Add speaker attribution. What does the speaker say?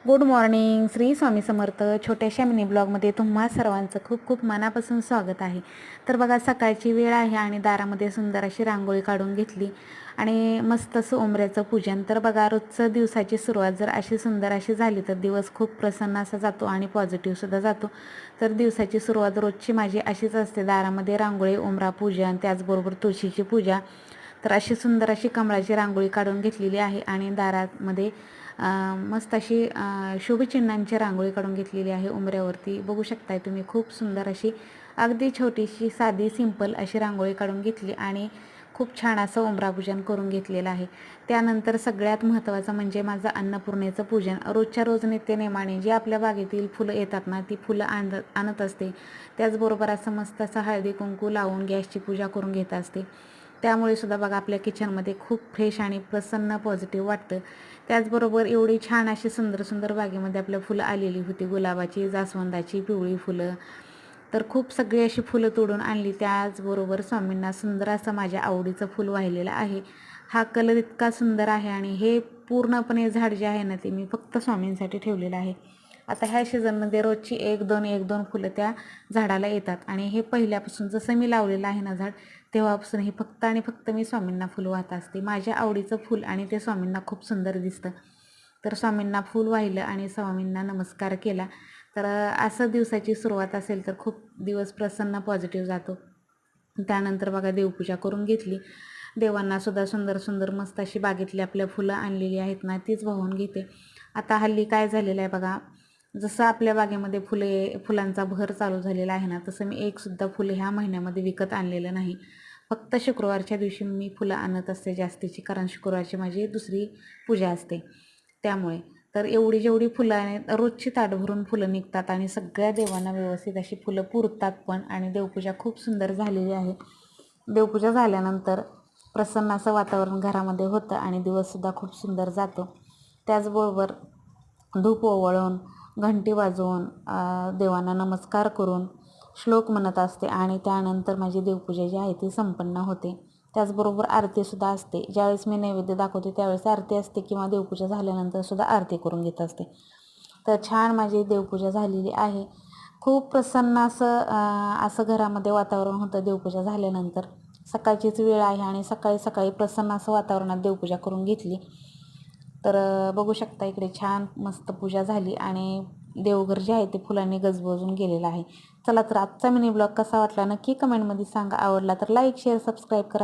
Speaker 1: Good morning. Shri Swami Samarth. छोट्याशा mini ब्लॉगमध्ये तुम्हा सर्वांचं खूप खूप मनापासून स्वागत आहे. तर बघा, सकाळची वेळ आहे आणि दारामध्ये सुंदर अशी रांगोळी काढून घेतली आणि मस्त असं उंबऱ्याचं पूजन. तर बघा, रोजचं दिवसाची सुरुवात जर अशी सुंदर अशी झाली तर दिवस खूप प्रसन्न असा जातो आणि पॉझिटिव्हसुद्धा जातो. तर दिवसाची सुरुवात रोजची माझी अशीच असते. दारामध्ये रांगोळी, उंबरा पूजन, त्याचबरोबर तुळशीची पूजा. तर अशी सुंदर अशी कमळाची रांगोळी काढून घेतलेली आहे आणि दारामध्ये मस्त अशी शुभचिन्हांची रांगोळी काढून घेतलेली आहे. उंबऱ्यावरती बघू शकताय तुम्ही, खूप सुंदर अशी अगदी छोटीशी साधी सिंपल अशी रांगोळी काढून घेतली आणि खूप छान असं उंबरापूजन करून घेतलेलं आहे. त्यानंतर सगळ्यात महत्त्वाचं म्हणजे माझं अन्नपूर्णेचं पूजन. रोजच्या रोज नित्यनेमाने जी आपल्या बागेतील फुलं येतात ना, ती फुलं आणत असते. त्याचबरोबर असं मस्त असं हळदी कुंकू लावून गॅसची पूजा करून घेत असते. त्यामुळे सुद्धा बघा, आपल्या किचनमध्ये खूप फ्रेश आणि प्रसन्न पॉझिटिव्ह वाटतं. त्याचबरोबर एवढी छान अशी सुंदर सुंदर बागेमध्ये आपल्या फुलं आलेली होती. गुलाबाची, जास्वंदाची, पिवळी फुलं. तर खूप सगळी अशी फुलं तोडून आणली. त्याचबरोबर स्वामींना सुंदर असं माझ्या आवडीचं फूल वाहिलेलं आहे. हा कलर इतका सुंदर आहे आणि हे पूर्णपणे झाड जे आहे ना, ते मी फक्त स्वामींसाठी ठेवलेलं आहे. आता ह्या सीझनमध्ये रोजची एक दोन फुलं त्या झाडाला येतात आणि हे पहिल्यापासून जसं मी लावलेलं आहे ना झाड, तेव्हापासून हे फक्त आणि फक्त मी स्वामींना फुल वाहत असते. माझ्या आवडीचं फूल आणि ते स्वामींना खूप सुंदर दिसतं. तर स्वामींना फूल वाहिलं आणि स्वामींना नमस्कार केला. तर असं दिवसाची सुरुवात असेल तर खूप दिवस प्रसन्न पॉझिटिव्ह जातो. त्यानंतर बघा, देवपूजा करून घेतली. देवांना सुद्धा सुंदर सुंदर मस्त अशी बागेतली आपल्या फुलं आणलेली आहेत ना, तीच वाहून घेते. आता हल्ली काय झालेलं आहे बघा, जसं आपल्या बागेमध्ये फुलांचा बहर चालू झालेला आहे ना, तसं मी एकसुद्धा फुलं ह्या महिन्यामध्ये विकत आणलेलं नाही. फक्त शुक्रवारच्या दिवशी मी फुलं आणत असते जास्तीची, कारण शुक्रवारची माझी दुसरी पूजा असते त्यामुळे. तर एवढी जेवढी फुलं आहेत, रोजची ताट भरून फुलं निघतात आणि सगळ्या देवांना व्यवस्थित अशी फुलं पुरतात पण. आणि देवपूजा खूप सुंदर झालेली आहे. देवपूजा झाल्यानंतर प्रसन्न असं वातावरण घरामध्ये होतं आणि दिवससुद्धा खूप सुंदर जातो. त्याचबरोबर धूप ओवाळून, घंटी वाजवून, देवांना नमस्कार करून श्लोक म्हणत असते आणि त्यानंतर माझी देवपूजा जी आहे ती संपन्न होते. त्याचबरोबर आरतीसुद्धा असते. ज्यावेळेस मी नैवेद्य दाखवते त्यावेळेस आरती असते किंवा देवपूजा झाल्यानंतरसुद्धा आरती करून घेत असते. तर छान माझी देवपूजा झालेली आहे. खूप प्रसन्न असं घरामध्ये वातावरण होतं देवपूजा झाल्यानंतर. सकाळचीच वेळ आहे आणि सकाळी सकाळी प्रसन्न असं वातावरणात देवपूजा करून घेतली. तर बघू शकता, इकडे छान मस्त पूजा झाली आणि देवघर जे आहे ते फुलांनी गजबजून गेलेलं आहे. चला, तर आजचा मिनी ब्लॉग कसा वाटला नक्की कमेंटमध्ये सांगा. आवडला तर लाईक, शेअर, सबस्क्राईब करा.